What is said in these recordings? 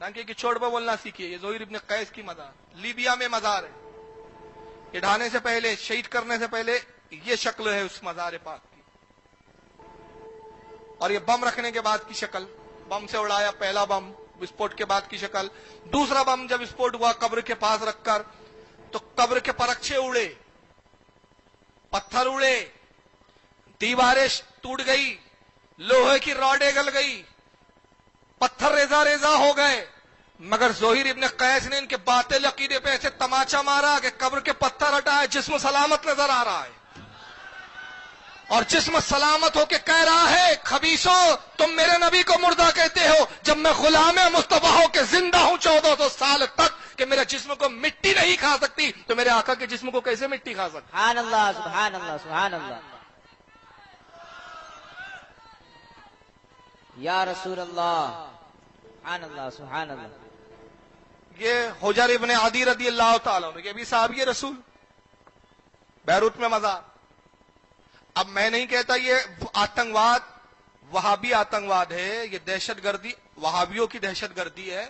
टांके की चोट पर बोलना सीखिए। ये ज़ोहिर इब्न कैस की मज़ार, लीबिया में मज़ार है। ये ढाने से पहले, शहीद करने से पहले ये शक्ल है उस मज़ार पाक की, और ये बम रखने के बाद की शक्ल, बम से उड़ाया पहला बम, विस्फोट के बाद की शक्ल। दूसरा बम जब विस्फोट हुआ कब्र के पास रखकर, तो कब्र के परक्षे उड़े, पत्थर उड़े, दीवारें टूट गई, लोहे की रॉडें गल गई, पत्थर रेजा रेजा हो गए। मगर ज़ोहिर इब्न कैस ने इनके बातिल अकीदे पे ऐसे तमाचा मारा कि कब्र के पत्थर हटाए, जिस्म सलामत नजर आ रहा है। और जिस्म सलामत होके कह रहा है, खबीसो तुम मेरे नबी को मुर्दा कहते हो, जब मैं गुलाम मुस्तफा हो के जिंदा हूं 1400 साल तक कि मेरे जिस्म को मिट्टी नहीं खा सकती, तो मेरे आका के जिस्म को कैसे मिट्टी खा सकती? सुभान अल्लाह, सुभान अल्लाह, सुभान अल्लाह। या रसूल अल्लाह, सुभान अल्लाह, सुभान अल्लाह। ये हुजर इब्न अदी रदी अल्लाह तआला अन्हु, ये भी साहबी रसूल, बैरूत में मज़ार। अब मैं नहीं कहता ये आतंकवाद वहाबी आतंकवाद है, ये दहशतगर्दी वहाबियों की दहशतगर्दी है।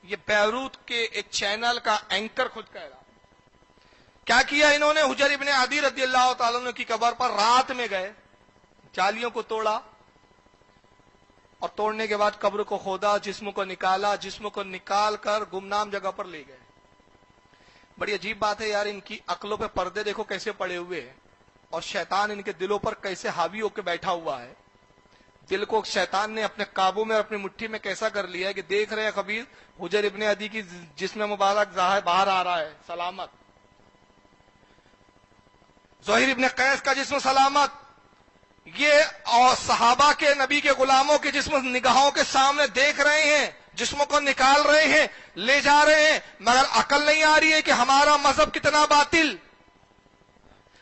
ये बैरूत के एक चैनल का एंकर खुद कह रहा। क्या किया इन्होंने? हुजर इब्न अदी रदी अल्लाह तआला अन्हु की कब्र पर रात में गए, जालियों को तोड़ा, और तोड़ने के बाद कब्र को खोदा, जिस्म को निकाला, जिस्म को निकाल कर गुमनाम जगह पर ले गए। बड़ी अजीब बात है यार, इनकी अक्लों पे पर्दे देखो कैसे पड़े हुए हैं, और शैतान इनके दिलों पर कैसे हावी होकर बैठा हुआ है। दिल को शैतान ने अपने काबू में, अपनी मुट्ठी में कैसा कर लिया है कि देख रहे हैं खबीर हुजर इब्न अदी की जिस्म मुबारक बाहर आ रहा है सलामत, ज़ोहिर इब्न कैस का जिस्म सलामत, ये और सहाबा के नबी के गुलामों के जिस्म निगाहों के सामने देख रहे हैं, जिस्मों को निकाल रहे हैं, ले जा रहे हैं, मगर अकल नहीं आ रही है कि हमारा मजहब कितना बातिल,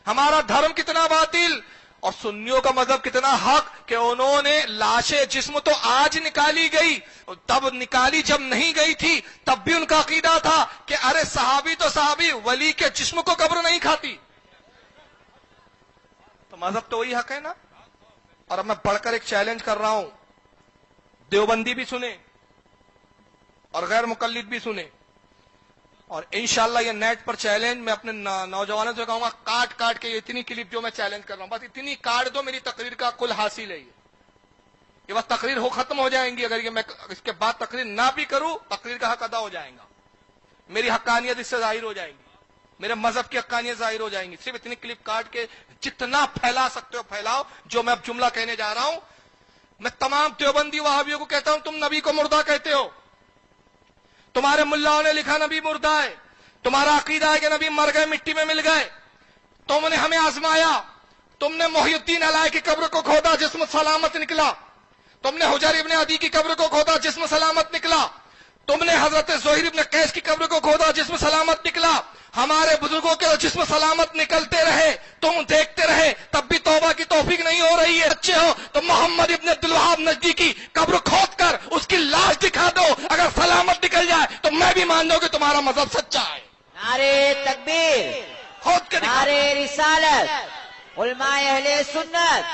हमारा धर्म कितना बातिल, और सुन्नियों का मजहब कितना हक कि उन्होंने लाशें, जिस्म तो आज निकाली गई, तब निकाली जब नहीं गई थी तब भी उनका अकीदा था कि अरे सहाबी तो सहाबी, वली के जिस्म को कब्र नहीं खाती। तो मजहब तो वही हक है ना। और अब मैं बढ़कर एक चैलेंज कर रहा हूं, देवबंदी भी सुने और गैर मुकल्लिद भी सुने, और इंशाल्लाह ये नेट पर चैलेंज मैं अपने नौजवानों से कहूंगा, काट काट के इतनी क्लिप जो मैं चैलेंज कर रहा हूं, बस इतनी काट दो, मेरी तकरीर का कुल हासिल है ये बस तकरीर हो खत्म हो जाएंगी। अगर ये मैं इसके बाद तकरीर ना भी करूं, तकरीर का हक अदा हो जाएगा, मेरी हक्कानियत इससे जाहिर हो जाएगी, मेरे मजहब की हक्कानियत जाहिर हो जाएंगी। सिर्फ इतनी क्लिप काट के जितना फैला सकते हो फैलाओ। जो मैं अब जुमला कहने जा रहा हूं, मैं तमाम देवबंदी वहाबियों को कहता हूं, तुम नबी को मुर्दा कहते हो, तुम्हारे मुल्लाओं ने लिखा नबी मुर्दा है, तुम्हारा अकीदा है कि नबी मर गए, मिट्टी में मिल गए, तुमने हमें आजमाया, तुमने मोहिउद्दीन अलाई की कब्र को खोदा, जिस्म सलामत निकला, तुमने हुजर इब्न अदी की कब्र को खोदा, जिस्म सलामत निकला, तुमने हजरत ज़ोहिर इब्न कैस की कब्र को खोदा, जिस्म सलामत निकला, हमारे बुजुर्गों के जिस्म सलामत निकलते रहे, तुम देखते रहे, तब भी तौबा की तौफीक नहीं हो रही है। अच्छे हो तो मोहम्मद इब्न अब्दुल वहाब नजदीकी कब्र खोद कर उसकी लाश दिखा दो, अगर सलामत निकल जाए तो मैं भी मान दो कि तुम्हारा मजहब सच्चा है। नारे तकबीर, खोद के दिखा। नारे रिसालत, उलमाए अहले सुन्नत,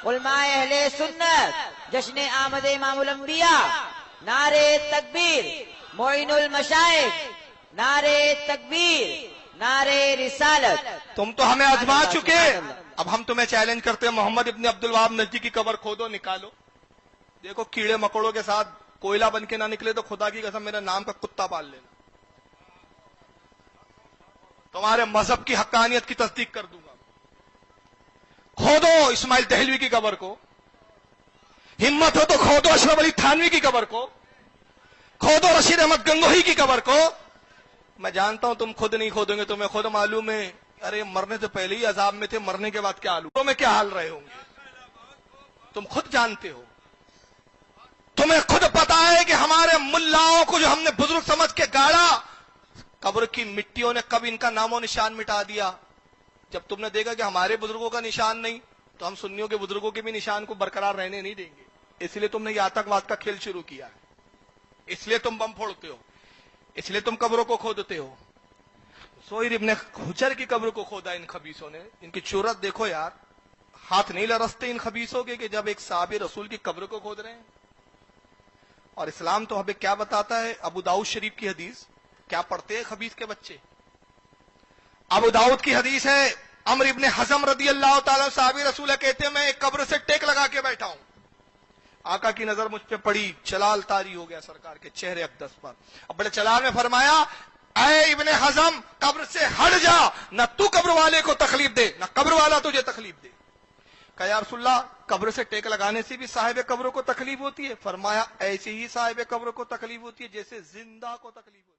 उलमाए अहले सुन्नत, जश्न आमद इमामुल अंबिया, नारे तकबीर, मोइनुल मशाइख, नारे तकबीर, नारे रिसालत। तुम तो हमें आजमा चुके, अब हम तुम्हें चैलेंज करते हैं, मोहम्मद इब्न अब्दुल वहाब नजदीकी की कब्र खोदो, निकालो, देखो कीड़े मकोड़ों के साथ कोयला बन के ना निकले तो खुदा की कसम मेरे नाम का कुत्ता पाल लेना, तुम्हारे मजहब की हक्कानियत की तस्दीक कर दूंगा। खोदो इस्माइल दहलवी की कब्र को, हिम्मत हो तो खोदो अशरफ अली थानवी की कब्र को, खोदो रशीद अहमद गंगोही की कब्र को। मैं जानता हूं तुम खुद नहीं खोदोगे, तुम्हें खुद मालूम है, अरे मरने से पहले ही अजाब में थे, मरने के बाद क्या हाल हुआ, में क्या हाल रहे होंगे, तुम खुद जानते हो। तुम्हें खुद पता है कि हमारे मुल्लाओं को जो हमने बुजुर्ग समझ के गाड़ा, कब्र की मिट्टियों ने कब इनका नामो निशान मिटा दिया। जब तुमने देखा कि हमारे बुजुर्गों का निशान नहीं, तो हम सुन्नियों के बुजुर्गों के भी निशान को बरकरार रहने नहीं देंगे। इसलिए तुमने ये आतंकवाद का खेल शुरू किया है, इसलिए तुम बम फोड़ते हो, इसलिए तुम कब्रों को खोदते हो। ज़ोहिर इब्न हुजर की कब्र को खोदा इन खबीसों ने। इनकी चुरत देखो यार, हाथ नहीं लरसते इन खबीसों के कि जब एक साहबी रसूल की कब्र को खोद रहे हैं। اور اسلام تو ہمیں کیا بتاتا ہے؟ ابو داؤد شریف کی حدیث کیا پڑھتے ہیں خبیث کے بچے؟ ابو داؤد کی حدیث ہے، عمرو ابن حزم رضی اللہ تعالیٰ صحابی رسول کہتے ہیں میں ایک قبر سے ٹیک لگا کے بیٹھا ہوں، آقا کی نظر مجھ پہ پڑی، چلال طاری ہو گیا سرکار کے چہرے اقدس پر. اب بڑے چلال میں فرمایا اے ابن حزم قبر سے ہٹ جا، نہ تو قبر والے کو تکلیف دے نہ قبر والا تجھے تکلیف دے. کہا یا رسول اللہ قبر سے ٹیک لگانے سے بھی صاحب قبروں کو تکلیف ہوتی ہے؟ فرمایا ایسے ہی صاحب قبر کو تکلیف ہوتی ہے جیسے زندہ کو تکلیف ہوتی ہے.